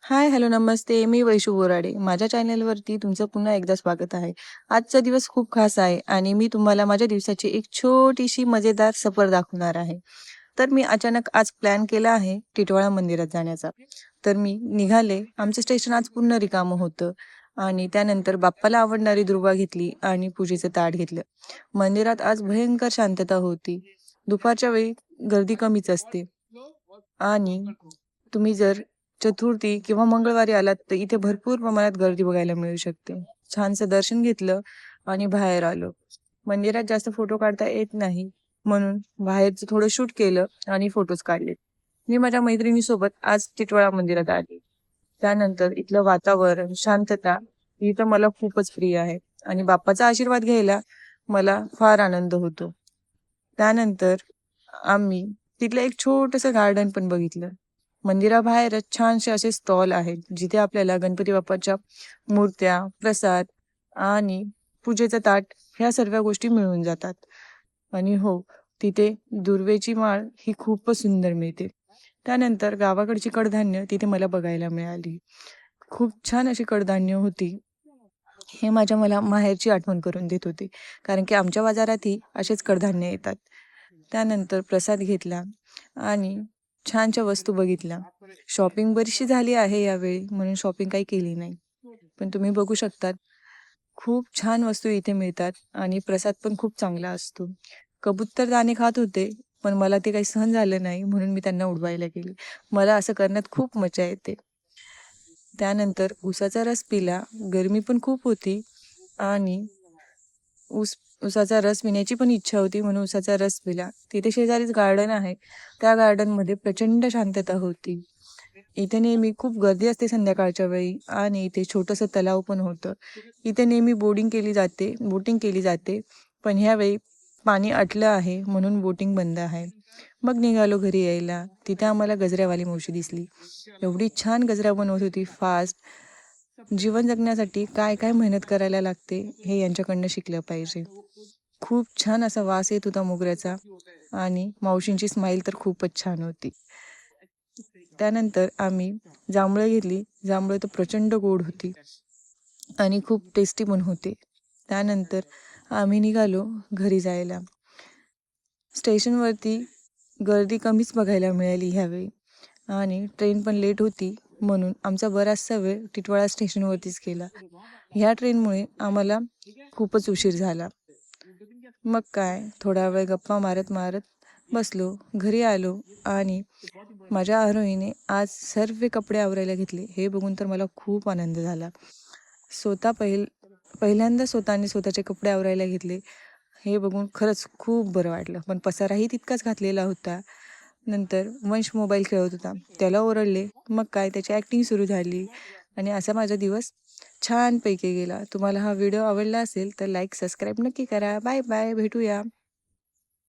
हाय, hello, नमस्ते. मी वैशू बोराडे. माझ्या चॅनलवरती तुमचं पुन्हा एकदा स्वागत आहे. आजचा दिवस खूप खास आहे आणि मी तुम्हाला माझ्या दिवसाची एक छोटीशी मजेदार सफर दाखवणार आहे. तर मी अचानक आज प्लॅन केला आहे टिटवाळा मंदिरात जाण्याचा. तर मी निघाले. आमचं स्टेशन आज पूर्ण रिकामं होतं आणि त्यानंतर बाप्पाला आवडणारी दुर्वा घेतली आणि पूजेचं ताट घेतलं. मंदिरात आज भयंकर शांतता होती. दुपारच्या वेळी गर्दी कमीच असते आणि तुम्ही जर चतुर्थी किंवा मंगळवारी आलात तर इथे भरपूर प्रमाणात गर्दी बघायला मिळू शकते. छानसं दर्शन घेतलं आणि बाहेर आलो. मंदिरात जास्त फोटो काढता येत नाही म्हणून बाहेरचं थोडं शूट केलं आणि फोटोज काढले. मी माझ्या मैत्रिणीसोबत आज टिटवाळा मंदिरात आले. त्यानंतर इथलं वातावरण, शांतता ही तर मला खूपच प्रिय आहे आणि बाप्पाचा आशीर्वाद घ्यायला मला फार आनंद होतो. त्यानंतर आम्ही तिथलं एक छोटंसं गार्डन पण बघितलं. मंदिराबाहेरच छानसे असे स्टॉल आहेत, जिथे आपल्याला गणपती बाप्पाच्या मूर्त्या, प्रसाद आणि पूजेचं ताट ह्या सर्व गोष्टी मिळून जातात. आणि हो, तिथे दुर्वेची माळ ही खूपच सुंदर मिळते. त्यानंतर गावाकडची कडधान्य तिथे मला बघायला मिळाली. खूप छान अशी कडधान्य होती. हे मला माहेरची आठवण करून देत होते. कारण की आमच्या बाजारातही असेच कडधान्य येतात. त्यानंतर प्रसाद घेतला आणि छानशा वस्तू बघितल्या. शॉपिंग बरीचशी झाली आहे यावेळी म्हणून शॉपिंग काही केली नाही. पण तुम्ही बघू शकतात खूप छान वस्तू इथे मिळतात आणि प्रसाद पण खूप चांगला असतो. कबूतर दाणे खात होते, पण मला ते काही सहन झालं नाही म्हणून मी त्यांना उडवायला गेले. मला असं करण्यात खूप मजा येते. त्यानंतर उसाचा रस पिला. गरमी पण खूप होती आणि उसाचा रस पिण्याची पण इच्छा होती म्हणून उसाचा रस पिला. तिथे शेजारीच गार्डन आहे. त्या गार्डनमध्ये प्रचंड शांतता होती. इथे नेहमी खूप गर्दी असते संध्याकाळच्या वेळी आणि इथे छोटंसं तलाव पण होतं. इथे नेहमी बोटिंग केली जाते. पण ह्यावेळी पाणी आटलं आहे म्हणून बोटिंग बंद आहे. मग निघालो घरी यायला. तिथे आम्हाला गजऱ्यावाली मावशी दिसली. एवढी छान गजरा बनवत होती, फास्ट. जीवन जगण्यासाठी काय काय मेहनत करायला लागते हे यांच्याकडनं शिकलं पाहिजे. खूप छान असा वास येत होता मोगऱ्याचा आणि मावशींची स्माईल तर खूपच छान होती. त्यानंतर आम्ही जांभळं घेतली. जांभळं तर प्रचंड गोड होती आणि खूप टेस्टी पण होते. त्यानंतर आम्ही निघालो घरी जायला. स्टेशनवरती गर्दी कमीच बघायला मिळाली ह्यावेळी आणि ट्रेन पण लेट होती म्हणून आमचा बराचसा वेळ टिटवाळा स्टेशनवरतीच गेला. ह्या ट्रेनमुळे आम्हाला खूपच उशीर झाला. मग काय, थोडा वेळ गप्पा मारत मारत बसलो. घरी आलो आणि माझ्या आरोहीने आज सर्व कपडे आवरायला घेतले. हे बघून तर मला खूप आनंद झाला. स्वतः पहिल्यांदा स्वतःचे कपडे आवरायला घेतले. हे बघून खरंच खूप बरं वाटलं. पण पसाराही तितकाच घातलेला होता. नंतर वंश मोबाईल खेळत होता. त्याला ओरडले. मग काय, त्याची ॲक्टिंग सुरू झाली आणि असा माझा दिवस छानपैकी गेला. तुम्हाला हा व्हिडिओ आवडला असेल तर लाईक, सबस्क्राईब नक्की करा. Bye bye. भेटूया.